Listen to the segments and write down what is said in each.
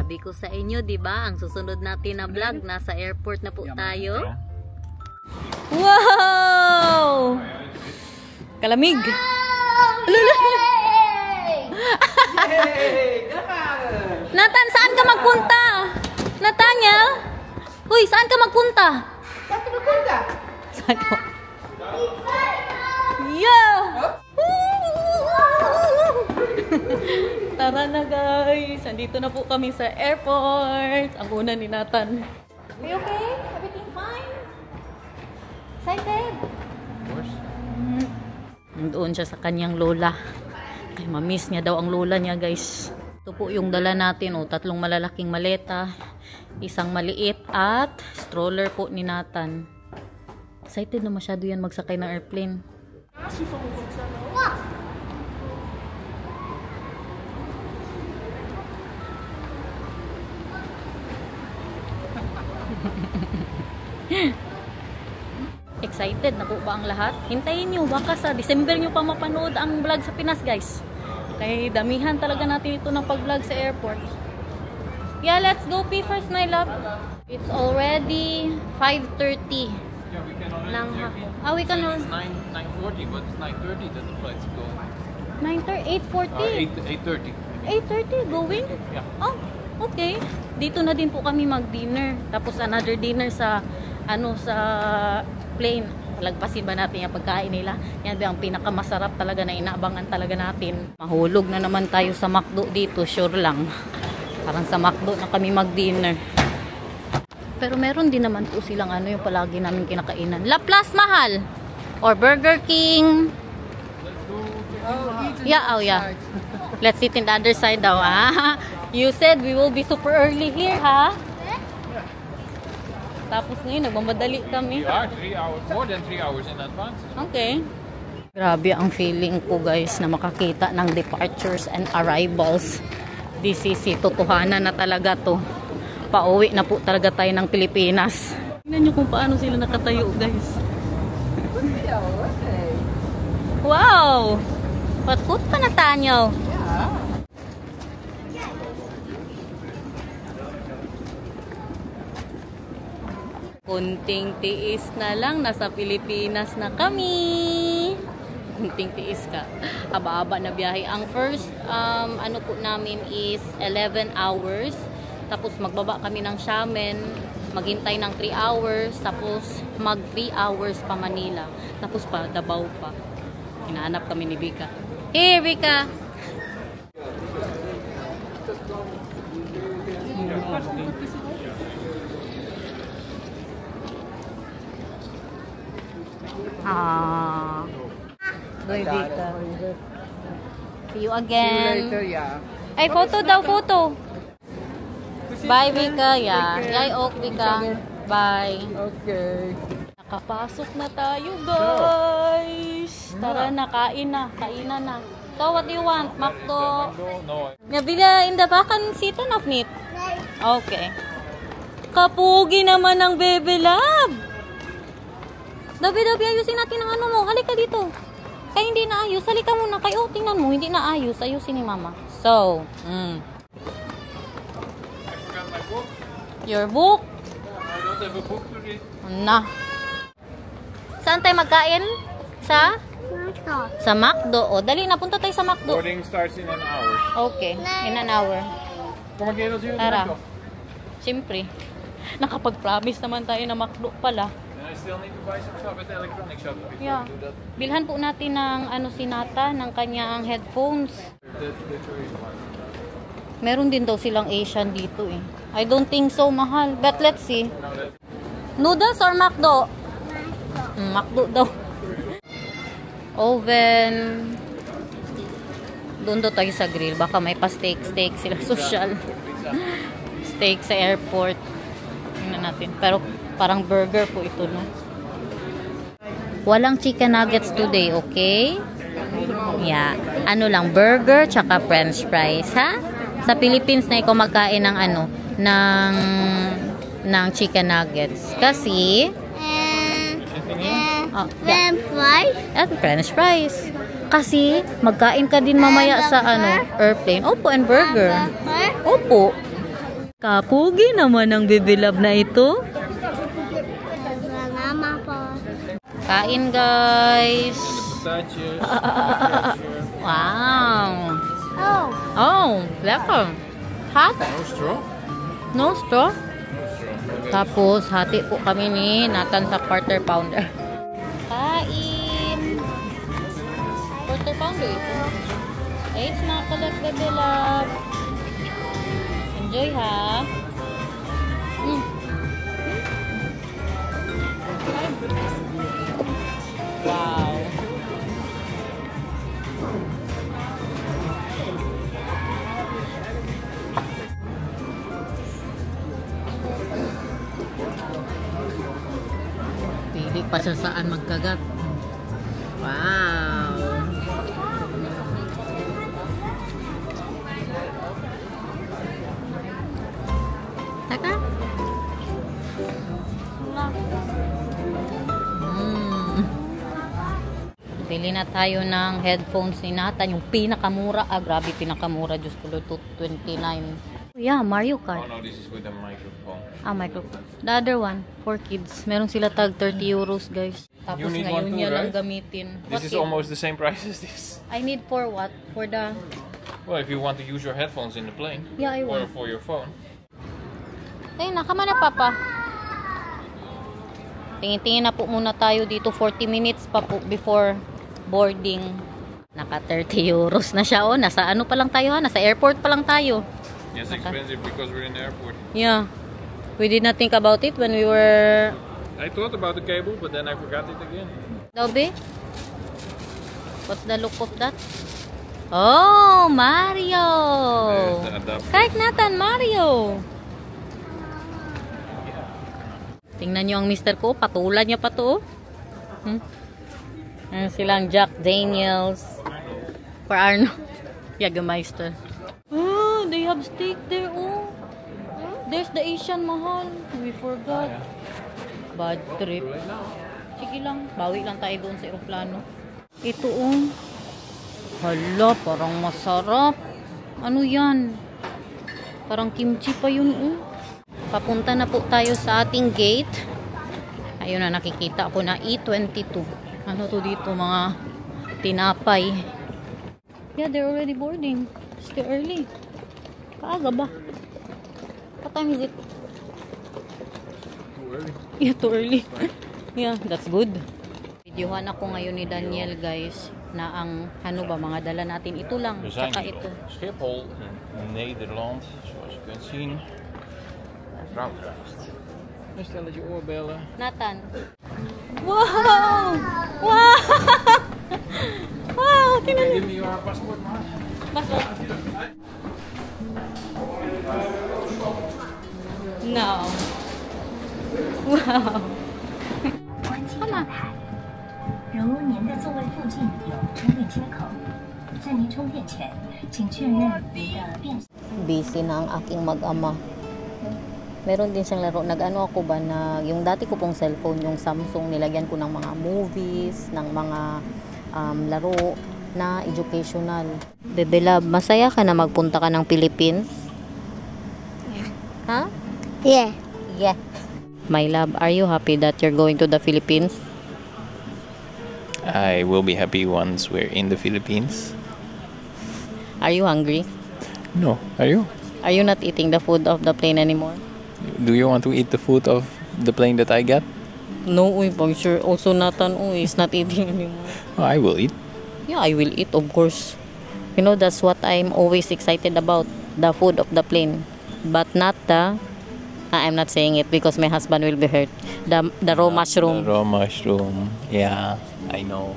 Sabi ko sa inyo, 'di ba? Ang susunod natin na vlog, nasa airport na po tayo. Wow! Kalamig. Nathan, saan ka magpunta? Nathaniel? Uy, saan ka magpunta? Saan ka magpunta? Saan ka? Yeah! Tara na guys, andito na po kami sa airport. Ang una ni Nathan. Are you okay? Everything fine? Excited? Of course. Doon siya sa kanyang lola. Ay, mamiss niya daw ang lola niya guys. Ito po yung dala natin. O, 3 malalaking maleta. Isang maliit at stroller po ni Nathan. Excited na masyado yan magsakay ng airplane. Excited na po ba ang lahat? Hintayin nyo, baka sa December nyo pa mapanood ang vlog sa Pinas guys. Kaya damihan talaga natin ito ng pag-vlog sa airport. Yeah, let's go pee first my love. It's already 5:30. Yeah, we can already. Nang hapon. Ah, we can It's 9:40, but it's 9:30 that the flight's going. 8:40. 8:30. 8:30 going? Yeah. Oh, okay. Dito na din po kami mag-dinner. Tapos another dinner sa sa plane. Lagpasin ba natin yung pagkain nila? Yan ba ang pinakamasarap talaga na inaabangan talaga natin. Mahulog na naman tayo sa McDo dito, sure lang. Parang sa McDo na kami mag-dinner. Pero meron din naman po silang yung palagi namin kinakainan. La Place mahal or Burger King. Yeah. Let's sit in the other side daw. You said we will be super early here, ha? Tapos ngayon, nagmamadali kami. We are 3 hours, more than 3 hours in advance. Okay. Grabe ang feeling ko guys na makakita ng departures and arrivals. This is totohanan na talaga to. Pauwi na po talaga tayo ng Pilipinas. Tingnan nyo kung paano sila nakatayo guys. Wow! Patkot pa na tanyo. Kunting tiis na lang, nasa Pilipinas na kami. Kunting tiis ka. Aba-aba na biyahe. Ang first, po namin is 11 hours. Tapos magbaba kami ng Xiamen. Maghintay ng 3 hours. Tapos mag 3 hours pa Manila. Tapos pa, Davao pa. Hinahanap kami ni Vika. Here, Vika! Bye, Vika. See you again. See you later, yeah. Ay, photo daw, photo. Bye, Vika. Yeah. Yay, ok, Vika. Bye. Okay. Nakapasok na tayo, guys. Tara na, kain na. Kainan na. So, what do you want? Makto? No. Nabila in the back and sit on of meat. Okay. Kapugi naman ng Bebe Love. Dabi, ayusin natin ang mo. Halika dito. Kaya hindi naayos. Halika muna. Kaya tingnan mo. Hindi naayos. Ayusin ni Mama. So, I forgot my book. Your book? I don't have a book to read. Na. Saan tayo magkain? Sa? Sa McDo. O, dali na. Punta tayo sa McDo. Boarding starts in an hour. Okay. In an hour. Kom again, als je Tara. Siyempre. Nakapag-promise naman tayo na McDo pala. I still need to buy some stuff at the electronic shop before Yeah. I do that. Bilhan po natin ng si Nata, ng kanyang headphones. That's the reason why. Meron din daw silang Asian dito eh. I don't think so, mahal. But let's see. Noodles or McDo? McDo daw. Oven. Doon daw tayo sa grill. Baka may pa-steak sila. Social. Steak sa airport. Tingnan natin. Pero parang burger po ito, no? Walang chicken nuggets today, okay? Yeah. Ano lang, burger tsaka french fries, ha? Sa Philippines na ikaw magkain ng ng chicken nuggets. Kasi French fries? French fries. Kasi magkain ka din mamaya sa airplane. Opo, and burger. Opo. Kapugi naman ang Baby Love na ito. Mama po. Kain guys. Pistachio. Wow. Oh. Oh, lekker. Hot? No straw? No straw? No straw. Tapos, hati po kami ni Nathan sa quarter pounder. Kain! Quarter pounder ito. It's mga kalat Baby Love. Enjoy ha. Wow. Pili pa sa saan magkagat. Wow. Taka? Bili na tayo ng headphones ni Nathan. Yung pinakamura. Grabe pinakamura. Diyos ko, $229. Yeah, Mario Oh Kart. no, this is with a microphone. Microphone. The other one, for kids. Meron sila tag 30 euros, guys. Tapos You need ngayon one too, niya lang right? gamitin. This What is kid? almost the same price as this. I need for what? For the... Well, if you want to use your headphones in the plane. Yeah, I Or want. for your phone. Ay, nakama na, Papa. Tingin-tingin na po muna tayo dito. 40 minutes pa po before boarding. Naka 30 euros na siya. Oh, nasa ano pa lang tayo ha? Nasa airport pa lang tayo. Yes, expensive because we're in the airport. Yeah. We did not think about it when we were... I thought about the cable, but then I forgot it again. Dobe? What's the look of that? Oh, Mario! There's the adapter. Kahit Nathan, Mario! Tingnan nyo ang mister ko. Patulan niya pa to. Ayan silang Jack Daniels. For Arnold. Jägermeister. Oh, they have steak there. Oh. There's the Asian Mahal. We forgot. Bad trip. Sige lang. Bawi lang tayo doon sa aeroplano. Ito oh. Hala, parang masarap. Ano yan? Parang kimchi pa yun oh. Papunta na po tayo sa ating gate. Ayun na, nakikita ko na E22. Ano to dito, mga tinapay. Yeah, they're already boarding. It's still early. Kaaga ba? What time is it? Too early. Yeah, too early. Yeah, that's good. Videohan ako ngayon ni Daniel, guys, na ang ano ba, mga dala natin. Ito lang, We zijn tsaka hier ito. op Schiphol in Nederland, zoals je kunt zien. Vrouw krijgt. Een stelletje oorbellen. Nathan. Wow! Wow! Wow! Tingnan niyo. Give me your passport, man. Baso. No. Wow. Come on. 如您的座位附近有充电接口，在您充电前，请确认您的变。 Busy na ang aking mag-ama. Meron din siyang laro. Nag-ano ako ba na yung dati ko pong cellphone, yung Samsung, nilagyan ko ng mga movies, ng mga laro na educational. Baby Love, masaya ka na magpunta ka ng Philippines? Ha? Yeah. Yeah. My love, are you happy that you're going to the Philippines? I will be happy once we're in the Philippines. Are you hungry? No, are you? Are you not eating the food of the plane anymore? Do you want to eat the food of the plane that I got? No, for sure. Also, Nathan is not eating anymore. Oh, I will eat. Yeah, I will eat, of course. You know, that's what I'm always excited about, the food of the plane. But not the... I'm not saying it because my husband will be hurt. The raw mushroom. The raw mushroom. Yeah, I know.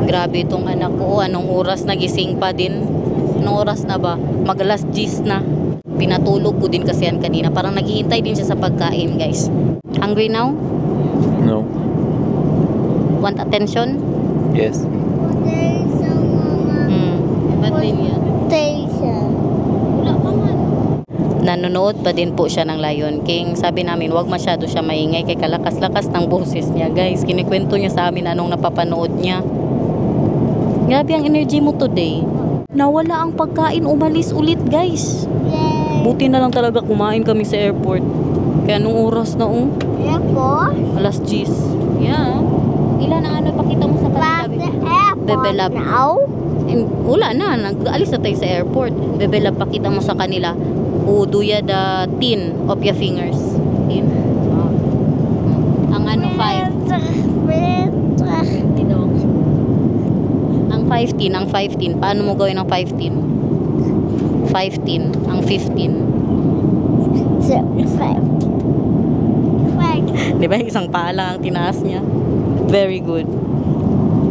Grabe itong anak ko. Anong oras nagising pa din? Anong oras na ba? mag-alas 10 na. Pinatulog ko din kasi yan kanina. Parang naghihintay din siya sa pagkain, guys. Hungry now? No. Want attention? Yes. Ba't din yan? Wala pa man. Nanonood pa din po siya ng Lion King. Sabi namin, wag masyado siya maingay kay kalakas-lakas ng boses niya, guys. Kinikwento niya sa amin anong napapanood niya. Grabe ang energy mo today. Nawala ang pagkain, umalis ulit, guys. Buti na lang talaga kumain kami sa airport. Kaya nung oras na alas 10. Yeah. Ilan ang ano pakita mo sa kanila? Bebe Lab. Wala na, nag-alis na tayo sa airport. Bebe Lab, pakita mo sa kanila. Uduya the tin of your fingers. Tin. Ang ano, 5. Ang 15, ang 15. Paano mo gawin ang 15? 15, ang 15. 5. Di ba isang paa lang ang tinaas niya? Very good.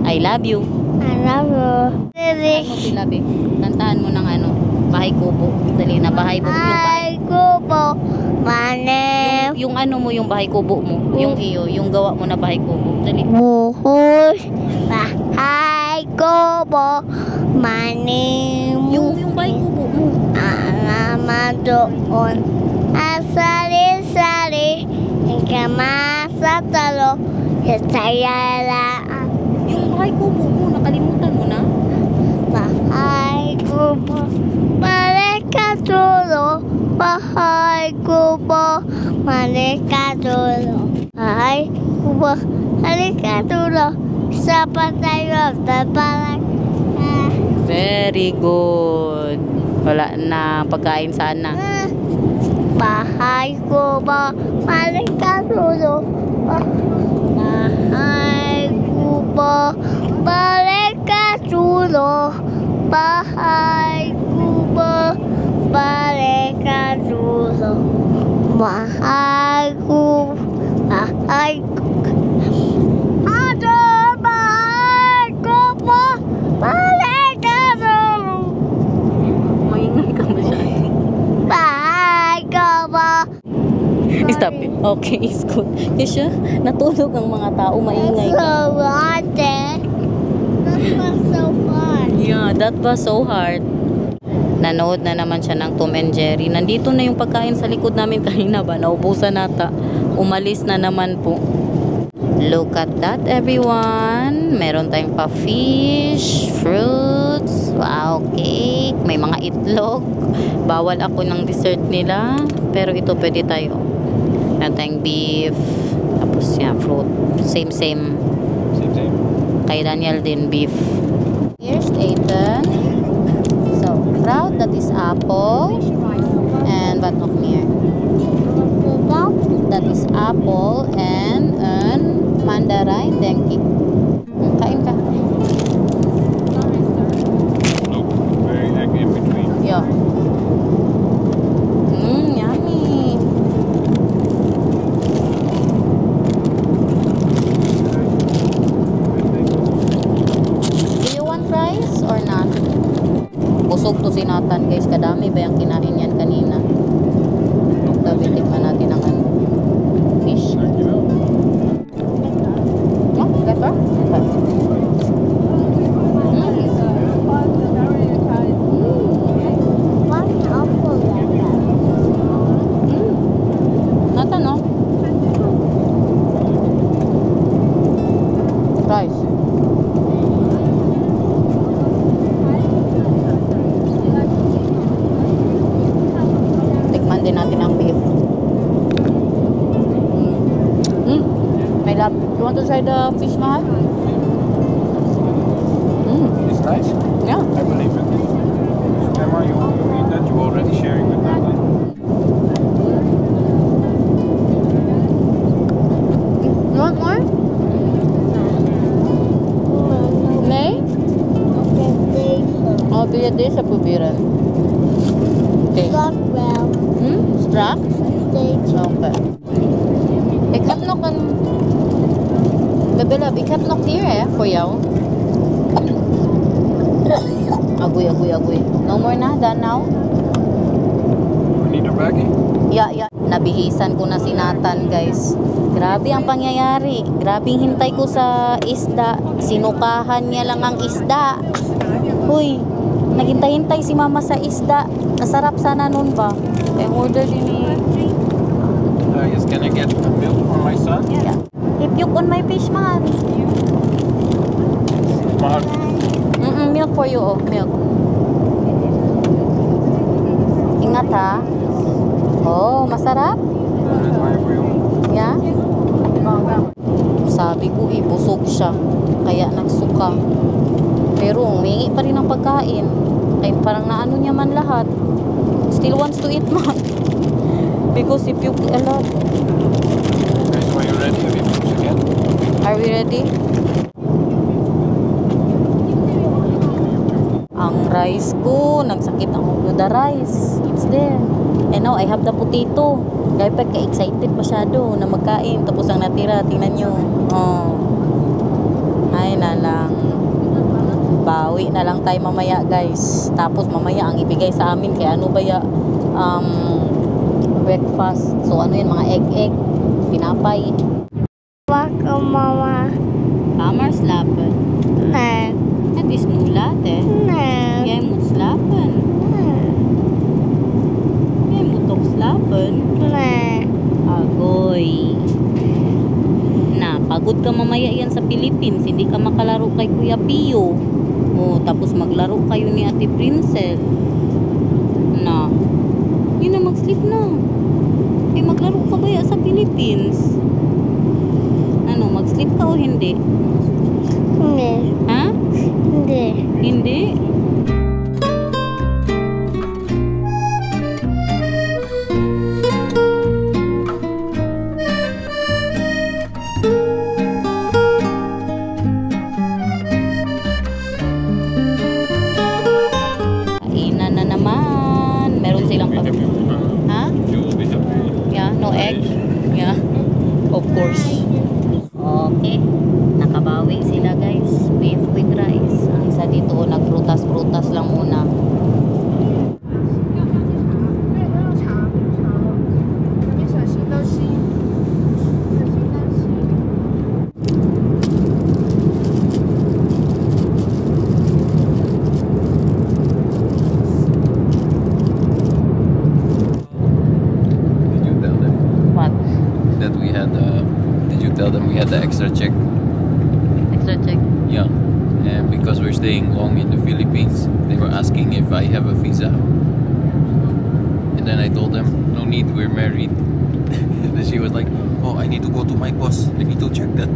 I love you. Kantahan mo sila, be. Kantahan mo ng ano, Bahay Kubo. Dali na, Bahay Kubo. Yung ano mo, yung Bahay Kubo mo. Yung iyo, yung gawa mo na Bahay Kubo. Dali. Bahay Kubo. Yung Bahay Kubo mo. Alaman doon. Asali-sali. Hingga sa talo. Sayala. Yung Bahay Kubo mo, nakalimutan mo na? Bahay Kubo. Balik ka dulo. Bahay Kubo. Balik ka dulo. Bahay Kubo. Balik ka dulo. Sa patayo. Tapalag. Very good. Wala na pagkain sana. Bahay Kubo. Balik ka dulo. Bahay Kubo. Balik ka dulo. Bahay Kubo. Balik ka dulo. Bahay Kubo. Bahay Kubo. Bahay Kubo. Balik ka dulo. Maingay ka masyado. Bahay Kubo. Stop it. Okay, it's good. Kasi natulog ang mga tao, maingay ka. So hard. That was so fun. Yeah, that was so hard. Nanood na naman siya ng Tom and Jerry. Nandito na yung pagkain sa likod namin kanina ba? Naubusan nata. Umalis na naman po. Look at that, everyone. Meron tayong pa fish, fruits, wow, cake, may mga itlog. Bawal ako ng dessert nila, pero ito pwede tayo. Meron tayong beef, tapos yan, fruit. Same. Same. Kay Daniel din, beef. Here's Ethan. So, proud, that is apple. And what of here? That is apple and mandarin, then cake. Kain ka. Look, very egg in between. Yeah. Yummy. Do you want fries or not? Busog to si Nathan, guys. Kadami ba yung kinain yan kanina? Sabi, tikman natin ang ano. Fish. No? Pepper? Nathan, no? Fries. Tikman din natin ang beef. My love, you want to try the fish, Mahal? It's nice. Yeah. I believe it. Emma, you eat that? You already sharing with Nathan? You want more? Nee? Oh, wil je deze proberen? Oké. Strak? Oké. Ik heb nog een... Bebelab, ik heb nog hier voor jou. Agoy. No more na, done now? We need her back in. Yeah. Nabihisan ko na si Nathan, guys. Grabe ang pangyayari. Grabing hintay ko sa isda. Sinukahan niya lang ang isda. Huy, naghintay-hintay si mama sa isda. Nasarap sana nun ba? Kaya order din eh. Yes, can I get milk for my son? Yeah. Hipyuk on my fish, man. Mahal. Milk for you, oh. Milk. Ingat ha. Oh, masarap? Yeah? Sabi ko, busog siya. Kaya nagsuka. Pero humingi pa rin ng pagkain. Kaya parang naano niya man lahat. Still wants to eat, man. Because if you a lot. Okay, so are you ready? Have you cooked again? Are we ready? Ang rice ko, nagsakit ang the rice. It's there. And now I have the potato. Kaya pagka-excited masyado na magkain. Tapos ang natira, tingnan nyo. Oh. Ay na lang. Bawi na lang tayo mamaya, guys. Tapos mamaya ang ibigay sa amin. Kaya ano ba ya? Breakfast. So ano yun, mga egg. Pinapay. Waka mama. Kamar slapen. Nej. Het is nu laat, hè? Nej. Jij moet slapen. Jij moet toch slapen? Nej. Agoy. Na, pagod ka mamaya yan sa Philippines. Hindi ka makalaro kay Kuya Pio. O, tapos maglaro kayo ni Ate Princess. Na. Yun na, mag-sleep na. Eh, maglaro ka ba sa Philippines? Ano, mag-sleep ka o hindi? Hindi. Ha? Hindi. Hindi? Kainan na naman. Meron silang pag... Ha? You will be happy. Yeah, no egg. Yeah. Of course. Okay. Nakabawi sila, guys. Beef with rice. Ang isa dito, nagprutas-prutas lang muna. Did you tell them What? that we had? Did you tell them we had the extra check? Extra check. Yeah. And because we're staying long in the Philippines, they were asking if I have a visa. And then I told them, no need, we're married. And then she was like, oh, I need to go to my boss. I need to check that.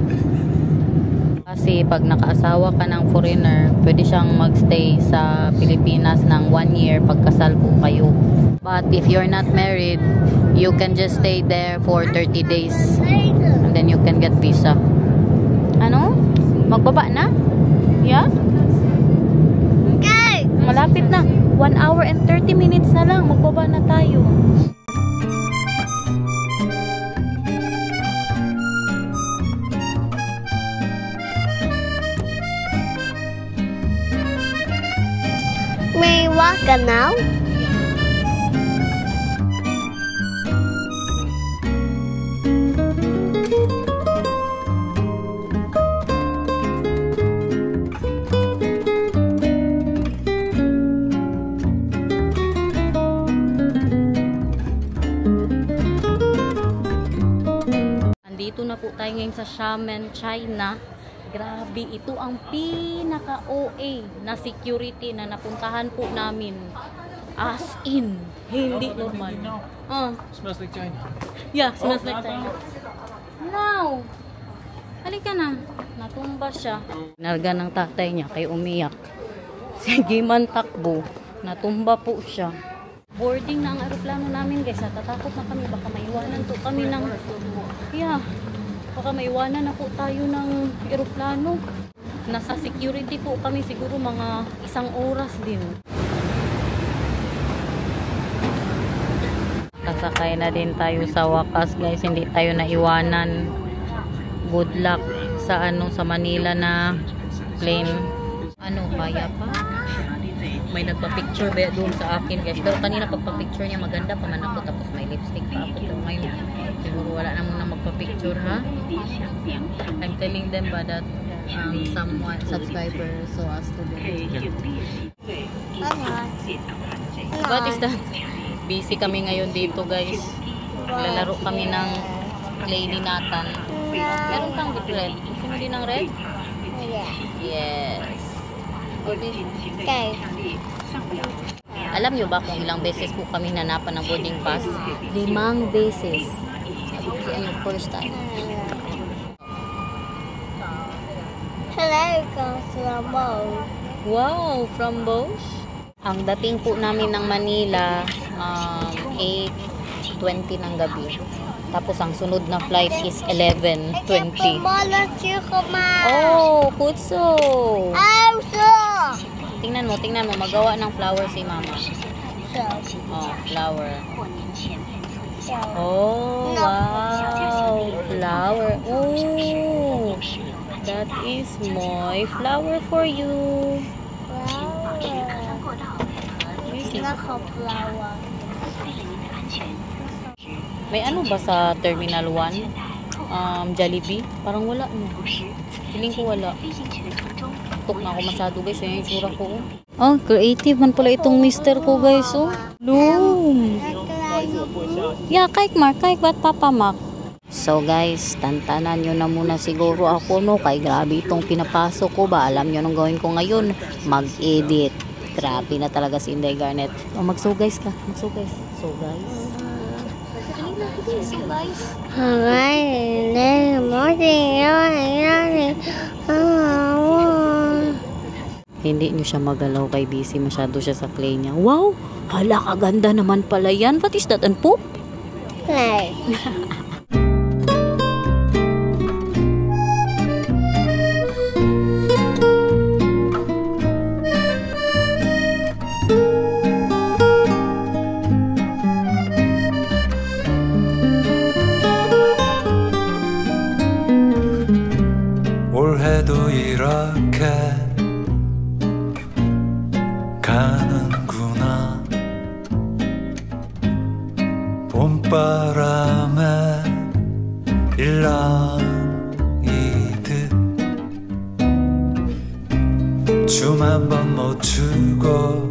Kasi pag nakaasawa ka ng foreigner, pwede siyang magstay sa Pilipinas ng 1 year pagkasal po kayo. But if you're not married, you can just stay there for 30 days. And then you can get visa. Ano? Magbaba na? Yeah? Okay. Malapit na. 1 hour and 30 minutes na lang. Magbaba na tayo. May waka now? Andito na po tayo ngayon sa Xiamen, China. Grabe, ito ang pinaka-OA na security na napuntahan po namin. As in, hindi normal. Smells like China. Yeah, smells like China. Now, halika na. Natumba siya. Narga ng tatay niya, kay umiyak. Sige man takbo. Natumba po siya. Boarding na ang aeroplano namin, guys. Natatakot na kami. Baka maiwanan po kami ng... Yeah. Baka maiwanan na po tayo ng aeroplano. Nasa security po kami siguro mga 1 oras din. Kasakay na din tayo sa wakas, guys. Hindi tayo naiwanan. Good luck sa sa Manila na plane. Ano, kaya pa? may nagpa-picture ba doon sa akin guys. Pero kanina pagpa-picture niya maganda pa man ako, tapos may lipstick pa ako. Pero ngayon siguro wala na muna magpa-picture ha. I'm telling them ba that someone subscriber saw us today. What is that? Busy kami ngayon dito guys. Lalaro kami ng clay ni Nathan. Meron kang red. Gusto mo din ng red? Yes. Okay. Alam nyo ba kung ilang beses po kami nanapan ng boarding pass? 5 beses. Yan yung first time. Hello, comes from Bosch. Wow, from Bosch? Ang dating po namin ng Manila, 8:20 ng gabi. Tapos ang sunod na flight is 11:20. Oh, kutso! Tingnan mo, magawa ng flower si Mama. Oh, flower. Oh, wow, flower. Oh, that is my flower for you. May ano ba sa Terminal 1? Jollibee? Parang wala no. Feeling ko wala. Tuk na ako masyado guys. Yan yung tsura ko. Oh, creative man pala itong mister ko guys. Oh, Loom. Yeah, kijk maar. Kijk wat Papa Mac. So guys, tantanan nyo na muna siguro ako no. Kay grabe itong pinapasok ko ba. Alam nyo nung gawin ko ngayon. Mag-edit. Grabe na talaga si Inday Garnet. Oh, mag-so guys ka. So guys. So guys. Hindi nyo siya magalaw kay busy. Masyado siya sa clay niya. Wow! Hala, kaganda naman pala yan. What is that? An poop? Clay. 올해도 이렇게 가는구나 봄바람에 일렁이듯 춤 한 번 못 추고